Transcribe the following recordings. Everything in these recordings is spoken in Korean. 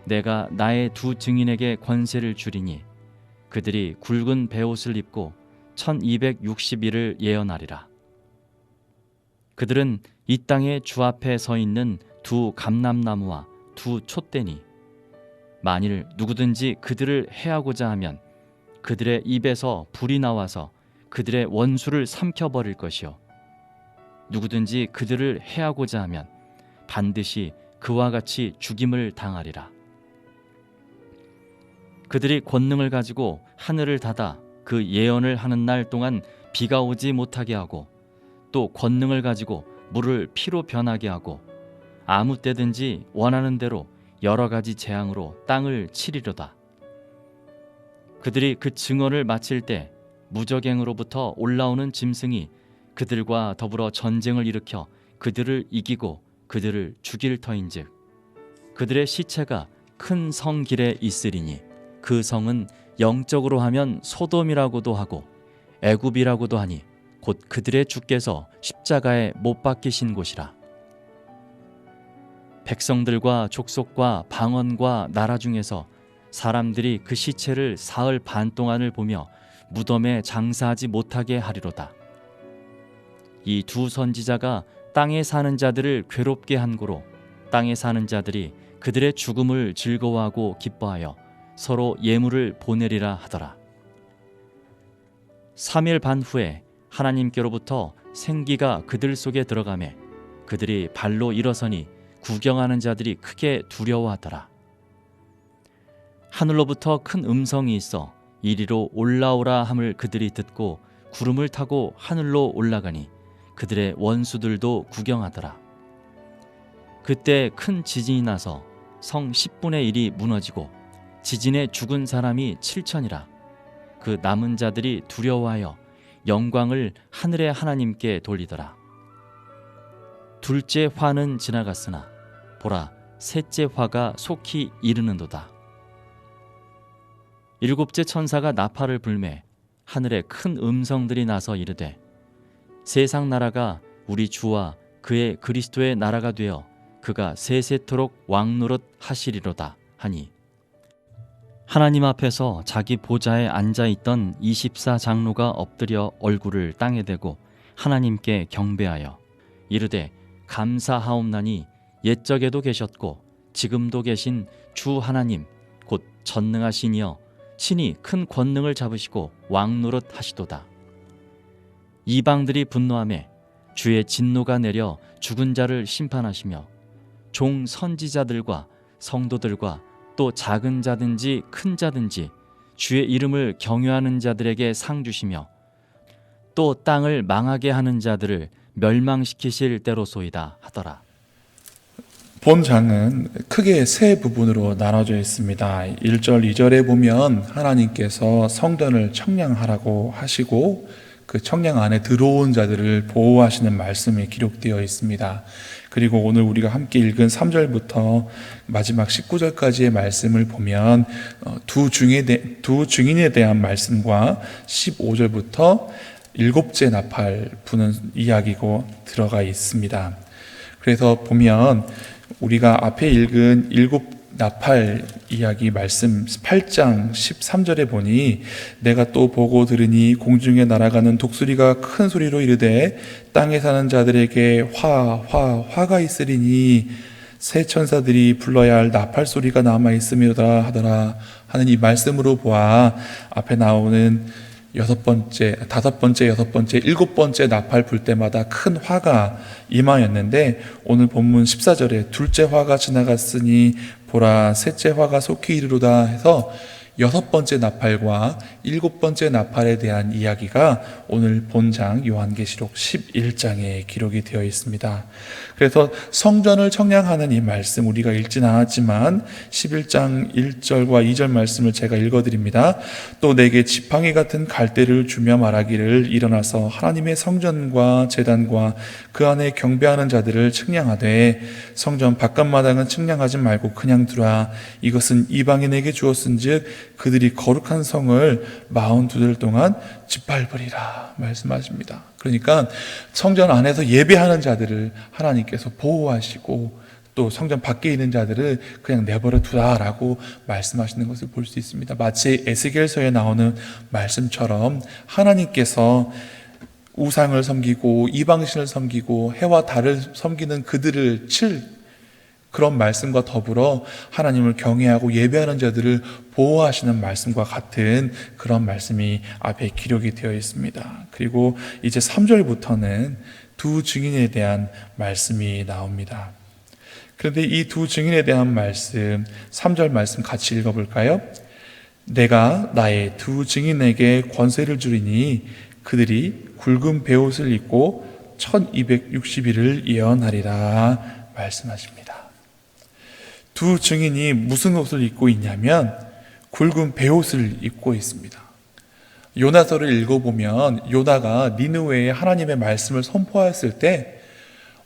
내가 나의 두 증인에게 권세를 주리니 그들이 굵은 베옷을 입고 1260일을 예언하리라. 그들은 이 땅의 주 앞에 서 있는 두 감람나무와 두 촛대니 만일 누구든지 그들을 해하고자 하면 그들의 입에서 불이 나와서 그들의 원수를 삼켜버릴 것이요 누구든지 그들을 해하고자 하면 반드시 그와 같이 죽임을 당하리라. 그들이 권능을 가지고 하늘을 닫아 그 예언을 하는 날 동안 비가 오지 못하게 하고 또 권능을 가지고 물을 피로 변하게 하고 아무 때든지 원하는 대로 여러 가지 재앙으로 땅을 치리로다. 그들이 그 증언을 마칠 때 무적행으로부터 올라오는 짐승이 그들과 더불어 전쟁을 일으켜 그들을 이기고 그들을 죽일 터인즉 그들의 시체가 큰 성 길에 있으리니 그 성은 영적으로 하면 소돔이라고도 하고 애굽이라고도 하니 곧 그들의 주께서 십자가에 못 박히신 곳이라. 백성들과 족속과 방언과 나라 중에서 사람들이 그 시체를 사흘 반 동안을 보며 무덤에 장사하지 못하게 하리로다. 이 두 선지자가 땅에 사는 자들을 괴롭게 한 고로 땅에 사는 자들이 그들의 죽음을 즐거워하고 기뻐하여 서로 예물을 보내리라 하더라. 3일 반 후에 하나님께로부터 생기가 그들 속에 들어가매 그들이 발로 일어서니 구경하는 자들이 크게 두려워하더라. 하늘로부터 큰 음성이 있어 이리로 올라오라 함을 그들이 듣고 구름을 타고 하늘로 올라가니 그들의 원수들도 구경하더라. 그때 큰 지진이 나서 성 10분의 1이 무너지고 지진에 죽은 사람이 7천이라. 그 남은 자들이 두려워하여 영광을 하늘의 하나님께 돌리더라. 둘째 화는 지나갔으나 보라 셋째 화가 속히 이르는도다. 일곱째 천사가 나팔을 불매 하늘에 큰 음성들이 나서 이르되 세상 나라가 우리 주와 그의 그리스도의 나라가 되어 그가 세세토록 왕노릇 하시리로다 하니 하나님 앞에서 자기 보좌에 앉아있던 24장로가 엎드려 얼굴을 땅에 대고 하나님께 경배하여 이르되 감사하옵나니 옛적에도 계셨고 지금도 계신 주 하나님 곧 전능하시니여 친히 큰 권능을 잡으시고 왕노릇 하시도다. 이방들이 분노하매 주의 진노가 내려 죽은 자를 심판하시며 종 선지자들과 성도들과 또 작은 자든지 큰 자든지 주의 이름을 경외하는 자들에게 상 주시며 또 땅을 망하게 하는 자들을 멸망시키실 때로소이다 하더라. 본장은 크게 세 부분으로 나눠져 있습니다. 1절, 2절에 보면 하나님께서 성전을 청량하라고 하시고 그 청량 안에 들어온 자들을 보호하시는 말씀이 기록되어 있습니다. 그리고 오늘 우리가 함께 읽은 3절부터 마지막 19절까지의 말씀을 보면 두 증인에 대한 말씀과 15절부터 일곱째 나팔 부는 이야기고 들어가 있습니다. 그래서 보면 우리가 앞에 읽은 일곱 나팔 이야기 말씀 8장 13절에 보니 내가 또 보고 들으니 공중에 날아가는 독수리가 큰 소리로 이르되 땅에 사는 자들에게 화가 있으리니 새 천사들이 불러야 할 나팔 소리가 남아 있음이로다 하더라 하는 이 말씀으로 보아 앞에 나오는 여섯 번째, 일곱 번째 나팔 불 때마다 큰 화가 임하였는데 오늘 본문 14절에 둘째 화가 지나갔으니 보라 셋째 화가 속히 이르로다 해서 여섯 번째 나팔과 일곱 번째 나팔에 대한 이야기가 오늘 본장 요한계시록 11장에 기록이 되어 있습니다. 그래서 성전을 청량하는 이 말씀 우리가 읽진 않았지만 11장 1절과 2절 말씀을 제가 읽어드립니다. 또 내게 지팡이 같은 갈대를 주며 말하기를 일어나서 하나님의 성전과 제단과 그 안에 경배하는 자들을 측량하되 성전 바깥마당은 측량하지 말고 그냥 두라. 이것은 이방인에게 주었은즉 그들이 거룩한 성을 42들 동안 짓밟으리라 말씀하십니다. 그러니까 성전 안에서 예배하는 자들을 하나님께서 보호하시고 또 성전 밖에 있는 자들을 그냥 내버려 두라라고 말씀하시는 것을 볼 수 있습니다. 마치 에스겔서에 나오는 말씀처럼 하나님께서 우상을 섬기고 이방신을 섬기고 해와 달을 섬기는 그들을 칠 그런 말씀과 더불어 하나님을 경외하고 예배하는 자들을 보호하시는 말씀과 같은 그런 말씀이 앞에 기록이 되어 있습니다. 그리고 이제 3절부터는 두 증인에 대한 말씀이 나옵니다. 그런데 이 두 증인에 대한 말씀, 3절 말씀 같이 읽어볼까요? 내가 나의 두 증인에게 권세를 주리니 그들이 굵은 베옷을 입고 1260일을 예언하리라 말씀하십니다. 두 증인이 무슨 옷을 입고 있냐면 굵은 베옷을 입고 있습니다. 요나서를 읽어보면 요나가 니느웨에 하나님의 말씀을 선포하였을 때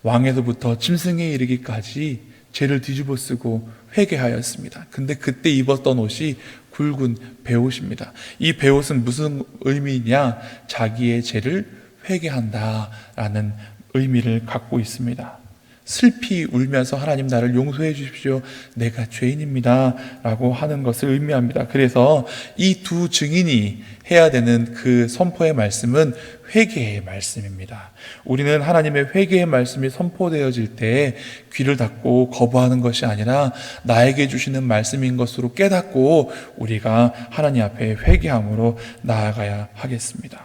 왕에서부터 짐승에 이르기까지 죄를 뒤집어 쓰고 회개하였습니다. 근데 그때 입었던 옷이 굵은 베옷입니다. 이 베옷은 무슨 의미냐? 자기의 죄를 회개한다라는 의미를 갖고 있습니다. 슬피 울면서 하나님 나를 용서해 주십시오. 내가 죄인입니다. 라고 하는 것을 의미합니다. 그래서 이 두 증인이 해야 되는 그 선포의 말씀은 회개의 말씀입니다. 우리는 하나님의 회개의 말씀이 선포되어질 때 귀를 닫고 거부하는 것이 아니라 나에게 주시는 말씀인 것으로 깨닫고 우리가 하나님 앞에 회개함으로 나아가야 하겠습니다.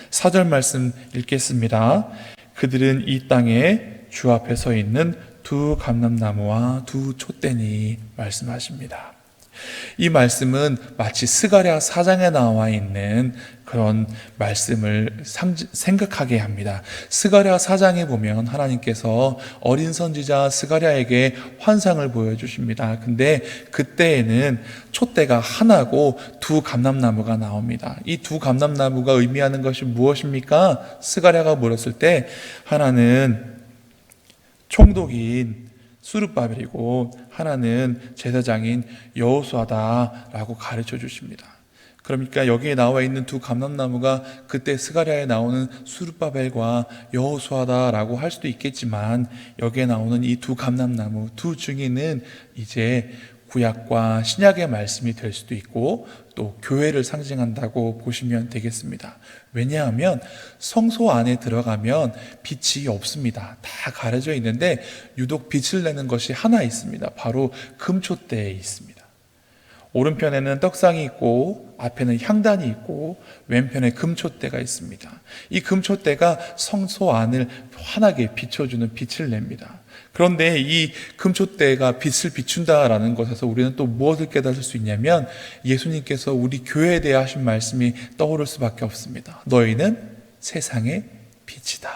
4절 말씀 읽겠습니다. 그들은 이 땅에 주 앞에 서 있는 두 감람나무와 두 촛대니 말씀하십니다. 이 말씀은 마치 스가랴 4장에 나와 있는 그런 말씀을 생각하게 합니다. 스가랴 4장에 보면 하나님께서 어린 선지자 스가랴에게 환상을 보여주십니다. 근데 그때에는 촛대가 하나고 두 감람나무가 나옵니다. 이 두 감람나무가 의미하는 것이 무엇입니까? 스가랴가 물었을 때 하나는 총독인 수르바벨이고 하나는 제사장인 여호수아다라고 가르쳐 주십니다. 그러니까 여기에 나와 있는 두 감람나무가 그때 스가랴에 나오는 수르바벨과 여호수아다라고 할 수도 있겠지만 여기에 나오는 이 두 감람나무, 두 증인은 이제 구약과 신약의 말씀이 될 수도 있고 또 교회를 상징한다고 보시면 되겠습니다. 왜냐하면 성소 안에 들어가면 빛이 없습니다. 다 가려져 있는데 유독 빛을 내는 것이 하나 있습니다. 바로 금촛대에 있습니다. 오른편에는 떡상이 있고 앞에는 향단이 있고 왼편에 금촛대가 있습니다. 이 금촛대가 성소 안을 환하게 비춰주는 빛을 냅니다. 그런데 이 금촛대가 빛을 비춘다라는 것에서 우리는 또 무엇을 깨달을 수 있냐면 예수님께서 우리 교회에 대해 하신 말씀이 떠오를 수밖에 없습니다. 너희는 세상의 빛이다.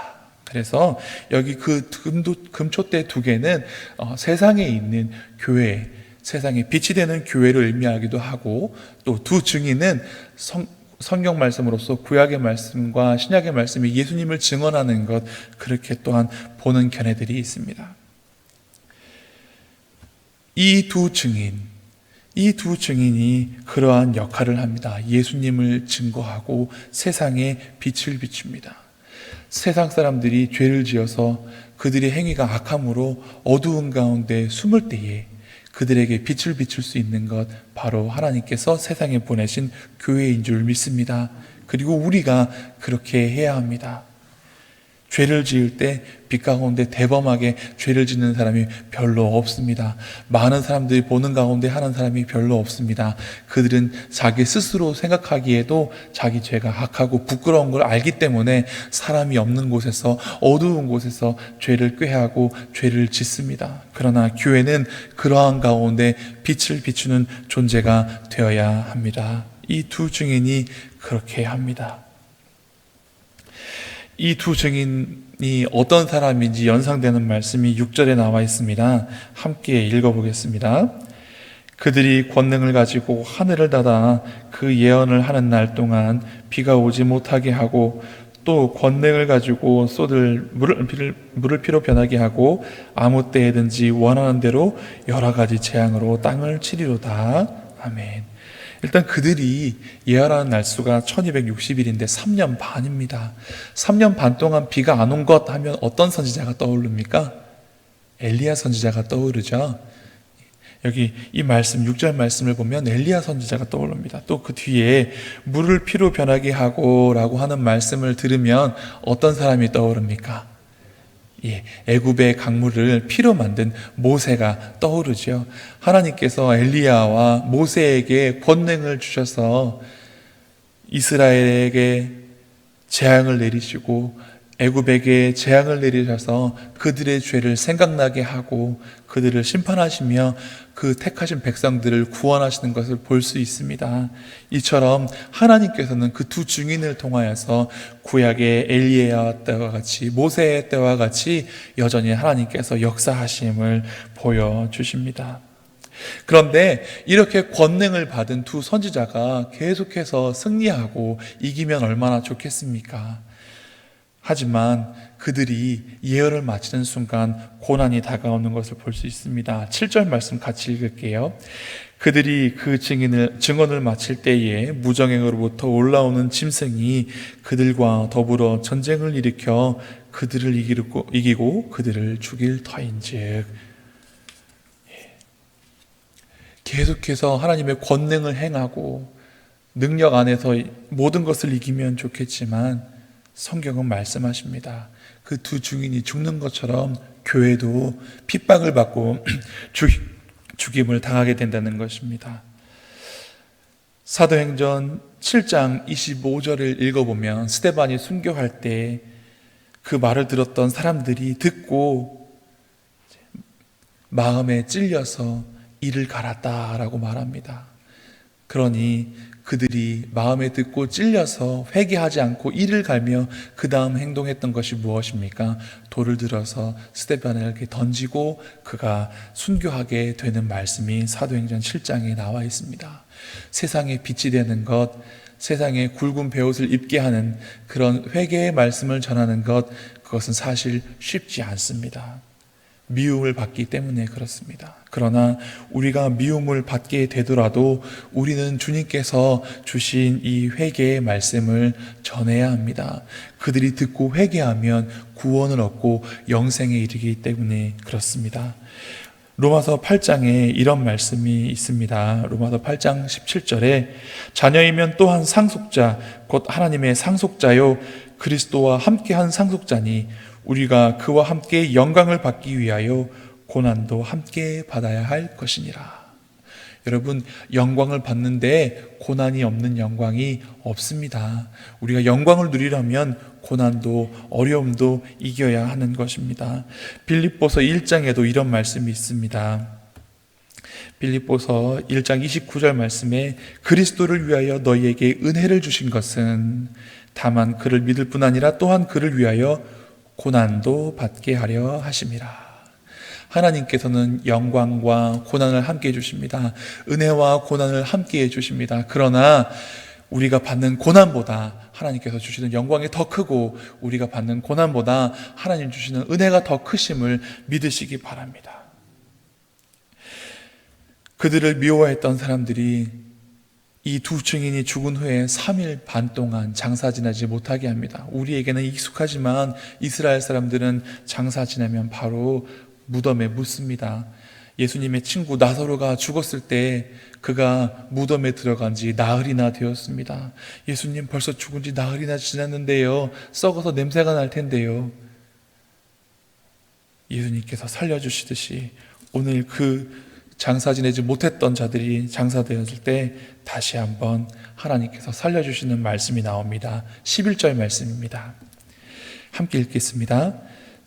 그래서 여기 그 금촛대 두 개는 세상에 있는 교회, 세상에 빛이 되는 교회를 의미하기도 하고 또 두 증인은 성경 말씀으로서 구약의 말씀과 신약의 말씀이 예수님을 증언하는 것, 그렇게 또한 보는 견해들이 있습니다. 이 두 증인이 그러한 역할을 합니다. 예수님을 증거하고 세상에 빛을 비춥니다. 세상 사람들이 죄를 지어서 그들의 행위가 악함으로 어두운 가운데 숨을 때에 그들에게 빛을 비출 수 있는 것, 바로 하나님께서 세상에 보내신 교회인 줄 믿습니다. 그리고 우리가 그렇게 해야 합니다. 죄를 지을 때 빛 가운데 대범하게 죄를 짓는 사람이 별로 없습니다. 많은 사람들이 보는 가운데 하는 사람이 별로 없습니다. 그들은 자기 스스로 생각하기에도 자기 죄가 악하고 부끄러운 걸 알기 때문에 사람이 없는 곳에서, 어두운 곳에서 죄를 꾀하고 죄를 짓습니다. 그러나 교회는 그러한 가운데 빛을 비추는 존재가 되어야 합니다. 이 두 증인이 그렇게 합니다. 이 두 증인이 어떤 사람인지 연상되는 말씀이 6절에 나와 있습니다. 함께 읽어보겠습니다. 그들이 권능을 가지고 하늘을 닫아 그 예언을 하는 날 동안 비가 오지 못하게 하고 또 권능을 가지고 쏟을 물을 피로 변하게 하고 아무 때에든지 원하는 대로 여러 가지 재앙으로 땅을 치리로다. 아멘. 일단 그들이 예언하는 날수가 1260일인데 3년 반입니다. 3년 반 동안 비가 안 온 것 하면 어떤 선지자가 떠오릅니까? 엘리야 선지자가 떠오르죠. 여기 이 말씀 6절 말씀을 보면 엘리야 선지자가 떠오릅니다. 또 그 뒤에 물을 피로 변하게 하고 라고 하는 말씀을 들으면 어떤 사람이 떠오릅니까? 애굽의 강물을 피로 만든 모세가 떠오르죠. 하나님께서 엘리야와 모세에게 권능을 주셔서 이스라엘에게 재앙을 내리시고 애굽에게 재앙을 내리셔서 그들의 죄를 생각나게 하고 그들을 심판하시며 그 택하신 백성들을 구원하시는 것을 볼 수 있습니다. 이처럼 하나님께서는 그 두 증인을 통하여서 구약의 엘리야 때와 같이 모세의 때와 같이 여전히 하나님께서 역사하심을 보여주십니다. 그런데 이렇게 권능을 받은 두 선지자가 계속해서 승리하고 이기면 얼마나 좋겠습니까? 하지만 그들이 예언을 마치는 순간 고난이 다가오는 것을 볼 수 있습니다. 7절 말씀 같이 읽을게요. 그들이 그 증언을 마칠 때에 무정행으로부터 올라오는 짐승이 그들과 더불어 전쟁을 일으켜 그들을 이기고 그들을 죽일 터인즉. 계속해서 하나님의 권능을 행하고 능력 안에서 모든 것을 이기면 좋겠지만 성경은 말씀하십니다. 그 두 증인이 죽는 것처럼 교회도 핍박을 받고 죽임을 당하게 된다는 것입니다. 사도행전 7장 25절을 읽어보면 스데반이 순교할 때 그 말을 들었던 사람들이 듣고 마음에 찔려서 이를 갈았다라고 말합니다. 그러니 그들이 마음에 듣고 찔려서 회개하지 않고 이를 갈며 그 다음 행동했던 것이 무엇입니까? 돌을 들어서 스데반에게 던지고 그가 순교하게 되는 말씀이 사도행전 7장에 나와 있습니다. 세상에 빛이 되는 것, 세상에 굵은 베옷을 입게 하는 그런 회개의 말씀을 전하는 것, 그것은 사실 쉽지 않습니다. 미움을 받기 때문에 그렇습니다. 그러나 우리가 미움을 받게 되더라도 우리는 주님께서 주신 이 회개의 말씀을 전해야 합니다. 그들이 듣고 회개하면 구원을 얻고 영생에 이르기 때문에 그렇습니다. 로마서 8장에 이런 말씀이 있습니다. 로마서 8장 17절에 자녀이면 또한 상속자 곧 하나님의 상속자요 그리스도와 함께한 상속자니 우리가 그와 함께 영광을 받기 위하여 고난도 함께 받아야 할 것이니라. 여러분, 영광을 받는데 고난이 없는 영광이 없습니다. 우리가 영광을 누리려면 고난도 어려움도 이겨야 하는 것입니다. 빌립보서 1장에도 이런 말씀이 있습니다. 빌립보서 1장 29절 말씀에 그리스도를 위하여 너희에게 은혜를 주신 것은 다만 그를 믿을 뿐 아니라 또한 그를 위하여 고난도 받게 하려 하심이라. 하나님께서는 영광과 고난을 함께 해주십니다. 은혜와 고난을 함께 해주십니다. 그러나 우리가 받는 고난보다 하나님께서 주시는 영광이 더 크고 우리가 받는 고난보다 하나님 주시는 은혜가 더 크심을 믿으시기 바랍니다. 그들을 미워했던 사람들이 이 두 증인이 죽은 후에 3일 반 동안 장사 지내지 못하게 합니다. 우리에게는 익숙하지만 이스라엘 사람들은 장사 지내면 바로 무덤에 묻습니다. 예수님의 친구 나사로가 죽었을 때 그가 무덤에 들어간 지 나흘이나 되었습니다. 예수님 벌써 죽은 지 나흘이나 지났는데요. 썩어서 냄새가 날 텐데요. 예수님께서 살려주시듯이 오늘 그 장사 지내지 못했던 자들이 장사되었을 때 다시 한번 하나님께서 살려주시는 말씀이 나옵니다. 11절 말씀입니다. 함께 읽겠습니다.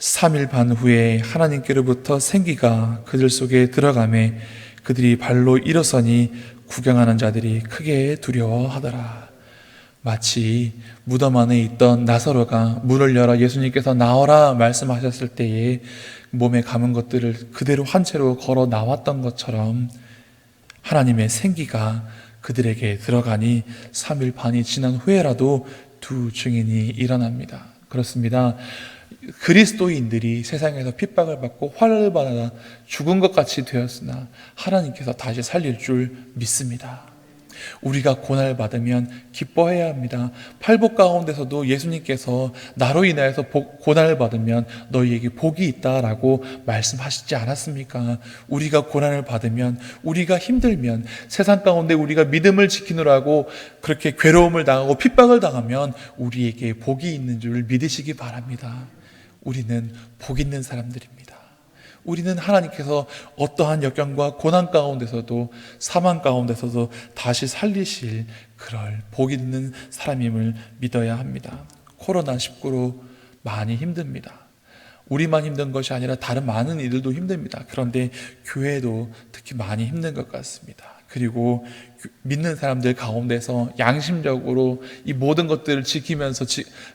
3일 반 후에 하나님께로부터 생기가 그들 속에 들어가매 그들이 발로 일어서니 구경하는 자들이 크게 두려워하더라. 마치 무덤 안에 있던 나사로가 문을 열어 예수님께서 나오라 말씀하셨을 때에 몸에 감은 것들을 그대로 한 채로 걸어 나왔던 것처럼 하나님의 생기가 그들에게 들어가니 3일 반이 지난 후에라도 두 증인이 일어납니다. 그렇습니다. 그리스도인들이 세상에서 핍박을 받고 화를 받아 죽은 것 같이 되었으나 하나님께서 다시 살릴 줄 믿습니다. 우리가 고난을 받으면 기뻐해야 합니다. 팔복 가운데서도 예수님께서 나로 인하여서 고난을 받으면 너희에게 복이 있다라고 말씀하시지 않았습니까? 우리가 고난을 받으면, 우리가 힘들면, 세상 가운데 우리가 믿음을 지키느라고 그렇게 괴로움을 당하고 핍박을 당하면 우리에게 복이 있는 줄 믿으시기 바랍니다. 우리는 복 있는 사람들입니다. 우리는 하나님께서 어떠한 역경과 고난 가운데서도, 사망 가운데서도 다시 살리실 그럴 복 있는 사람임을 믿어야 합니다. 코로나19로 많이 힘듭니다. 우리만 힘든 것이 아니라 다른 많은 이들도 힘듭니다. 그런데 교회도 특히 많이 힘든 것 같습니다. 그리고 믿는 사람들 가운데서 양심적으로 이 모든 것들을 지키면서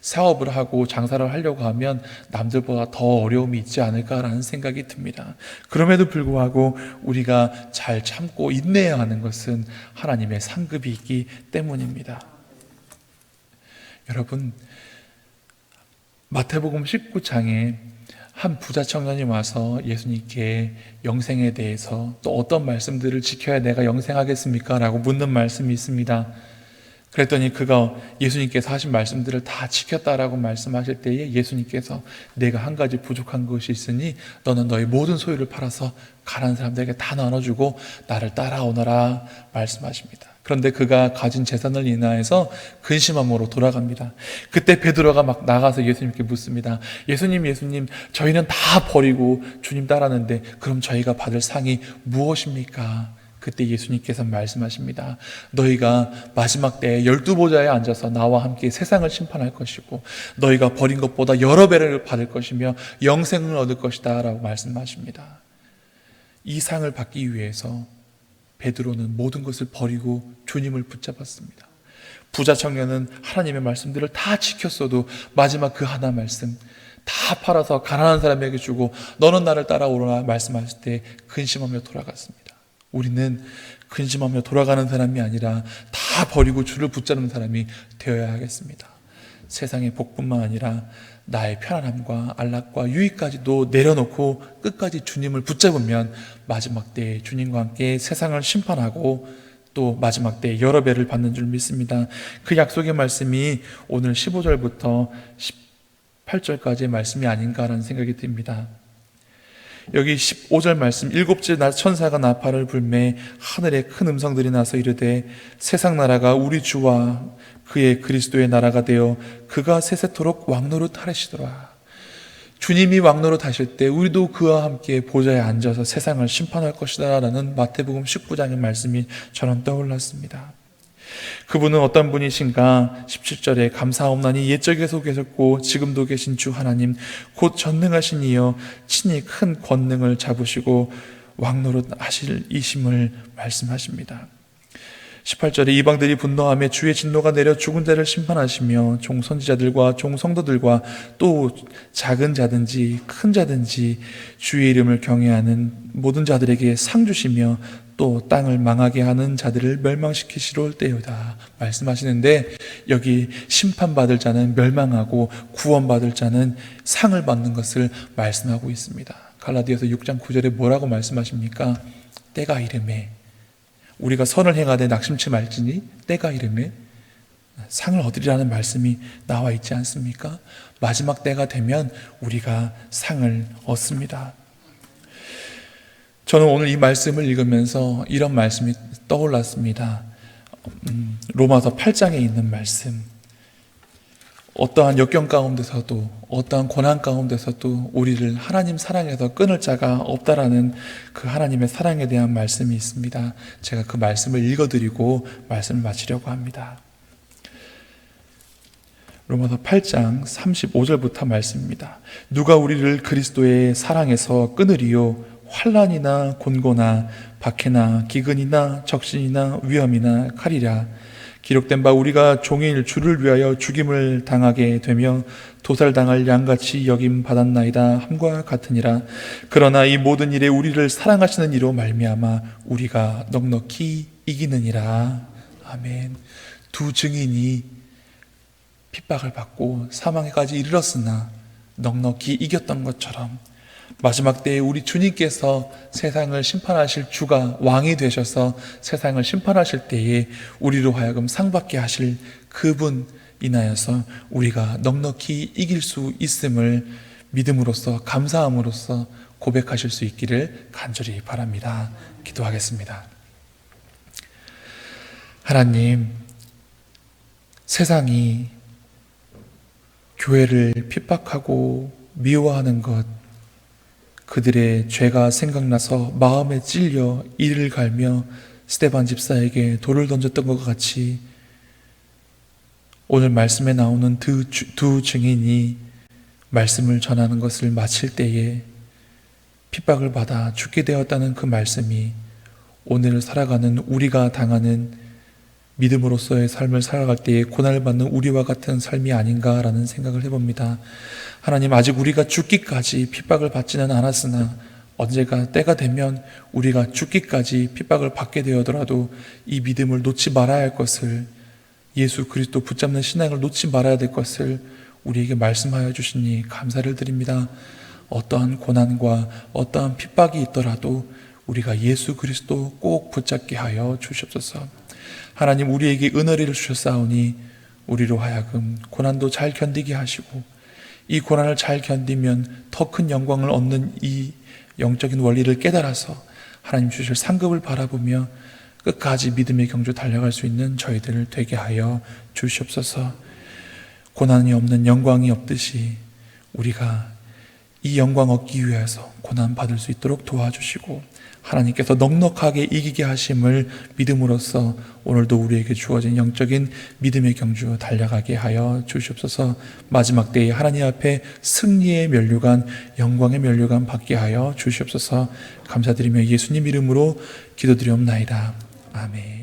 사업을 하고 장사를 하려고 하면 남들보다 더 어려움이 있지 않을까라는 생각이 듭니다. 그럼에도 불구하고 우리가 잘 참고 인내해야 하는 것은 하나님의 상급이 있기 때문입니다. 여러분, 마태복음 19장에 한 부자 청년이 와서 예수님께 영생에 대해서 또 어떤 말씀들을 지켜야 내가 영생하겠습니까? 라고 묻는 말씀이 있습니다. 그랬더니 그가 예수님께서 하신 말씀들을 다 지켰다라고 말씀하실 때에 예수님께서 내가 한 가지 부족한 것이 있으니 너는 너의 모든 소유를 팔아서 가난한 사람들에게 다 나눠주고 나를 따라오너라 말씀하십니다. 그런데 그가 가진 재산을 인하여서 근심함으로 돌아갑니다. 그때 베드로가 막 나가서 예수님께 묻습니다. 예수님, 저희는 다 버리고 주님 따랐는데 그럼 저희가 받을 상이 무엇입니까? 그때 예수님께서 말씀하십니다. 너희가 마지막 때에 12보좌에 앉아서 나와 함께 세상을 심판할 것이고 너희가 버린 것보다 여러 배를 받을 것이며 영생을 얻을 것이다 라고 말씀하십니다. 이 상을 받기 위해서 베드로는 모든 것을 버리고 주님을 붙잡았습니다. 부자 청년은 하나님의 말씀들을 다 지켰어도 마지막 그 하나 말씀 다 팔아서 가난한 사람에게 주고 너는 나를 따라오라 말씀하실 때 근심하며 돌아갔습니다. 우리는 근심하며 돌아가는 사람이 아니라 다 버리고 주를 붙잡는 사람이 되어야 하겠습니다. 세상의 복뿐만 아니라 나의 편안함과 안락과 유익까지도 내려놓고 끝까지 주님을 붙잡으면 마지막 때에 주님과 함께 세상을 심판하고 또 마지막 때에 여러 배를 받는 줄 믿습니다. 그 약속의 말씀이 오늘 15절부터 18절까지의 말씀이 아닌가라는 생각이 듭니다. 여기 15절 말씀, 일곱째 날 천사가 나팔을 불매 하늘에 큰 음성들이 나서 이르되 세상 나라가 우리 주와 그의 그리스도의 나라가 되어 그가 세세토록 왕노릇 하시더라. 주님이 왕노릇 하실 때 우리도 그와 함께 보좌에 앉아서 세상을 심판할 것이다 라는 마태복음 19장의 말씀이 저는 떠올랐습니다. 그분은 어떤 분이신가? 17절에 감사옵나니 옛적에서 계셨고 지금도 계신 주 하나님 곧 전능하신 이여 친히 큰 권능을 잡으시고 왕노릇 하실 이심을 말씀하십니다. 18절에 이방들이 분노하며 주의 진노가 내려 죽은 자를 심판하시며 종선지자들과 종성도들과 또 작은 자든지 큰 자든지 주의 이름을 경외하는 모든 자들에게 상 주시며 또 땅을 망하게 하는 자들을 멸망시키시러 때요다 말씀하시는데 여기 심판받을 자는 멸망하고 구원받을 자는 상을 받는 것을 말씀하고 있습니다. 갈라디아서 6장 9절에 뭐라고 말씀하십니까? 때가 이르매 우리가 선을 행하되 낙심치 말지니 때가 이르매 상을 얻으리라는 말씀이 나와 있지 않습니까? 마지막 때가 되면 우리가 상을 얻습니다. 저는 오늘 이 말씀을 읽으면서 이런 말씀이 떠올랐습니다. 로마서 8장에 있는 말씀. 어떠한 역경 가운데서도 어떠한 고난 가운데서도 우리를 하나님 사랑에서 끊을 자가 없다라는 그 하나님의 사랑에 대한 말씀이 있습니다. 제가 그 말씀을 읽어드리고 말씀을 마치려고 합니다. 로마서 8장 35절부터 말씀입니다. 누가 우리를 그리스도의 사랑에서 끊으리요 환난이나 곤고나 박해나 기근이나 적신이나 위험이나 칼이라 기록된 바 우리가 종일 주를 위하여 죽임을 당하게 되며 도살당할 양같이 여김 받았나이다 함과 같으니라. 그러나 이 모든 일에 우리를 사랑하시는 이로 말미암아 우리가 넉넉히 이기느니라. 아멘. 두 증인이 핍박을 받고 사망에까지 이르렀으나 넉넉히 이겼던 것처럼 마지막 때에 우리 주님께서 세상을 심판하실 주가 왕이 되셔서 세상을 심판하실 때에 우리로 하여금 상받게 하실 그분 인하여서 우리가 넉넉히 이길 수 있음을 믿음으로써 감사함으로써 고백하실 수 있기를 간절히 바랍니다. 기도하겠습니다. 하나님, 세상이 교회를 핍박하고 미워하는 것, 그들의 죄가 생각나서 마음에 찔려 이를 갈며 스데반 집사에게 돌을 던졌던 것 같이 오늘 말씀에 나오는 두 증인이 말씀을 전하는 것을 마칠 때에 핍박을 받아 죽게 되었다는 그 말씀이 오늘 살아가는 우리가 당하는 믿음으로서의 삶을 살아갈 때에 고난을 받는 우리와 같은 삶이 아닌가라는 생각을 해봅니다. 하나님, 아직 우리가 죽기까지 핍박을 받지는 않았으나 언제가 때가 되면 우리가 죽기까지 핍박을 받게 되어더라도 이 믿음을 놓지 말아야 할 것을, 예수 그리스도 붙잡는 신앙을 놓지 말아야 될 것을 우리에게 말씀하여 주시니 감사를 드립니다. 어떠한 고난과 어떠한 핍박이 있더라도 우리가 예수 그리스도 꼭 붙잡게 하여 주시옵소서. 하나님, 우리에게 은혜를 주셨사오니 우리로 하여금 고난도 잘 견디게 하시고 이 고난을 잘 견디면 더 큰 영광을 얻는 이 영적인 원리를 깨달아서 하나님 주실 상급을 바라보며 끝까지 믿음의 경주 달려갈 수 있는 저희들을 되게 하여 주시옵소서. 고난이 없는 영광이 없듯이 우리가 이 영광 얻기 위해서 고난 받을 수 있도록 도와주시고 하나님께서 넉넉하게 이기게 하심을 믿음으로써 오늘도 우리에게 주어진 영적인 믿음의 경주 달려가게 하여 주시옵소서. 마지막 때에 하나님 앞에 승리의 면류관, 영광의 면류관 받게 하여 주시옵소서. 감사드리며 예수님 이름으로 기도드리옵나이다. 아멘.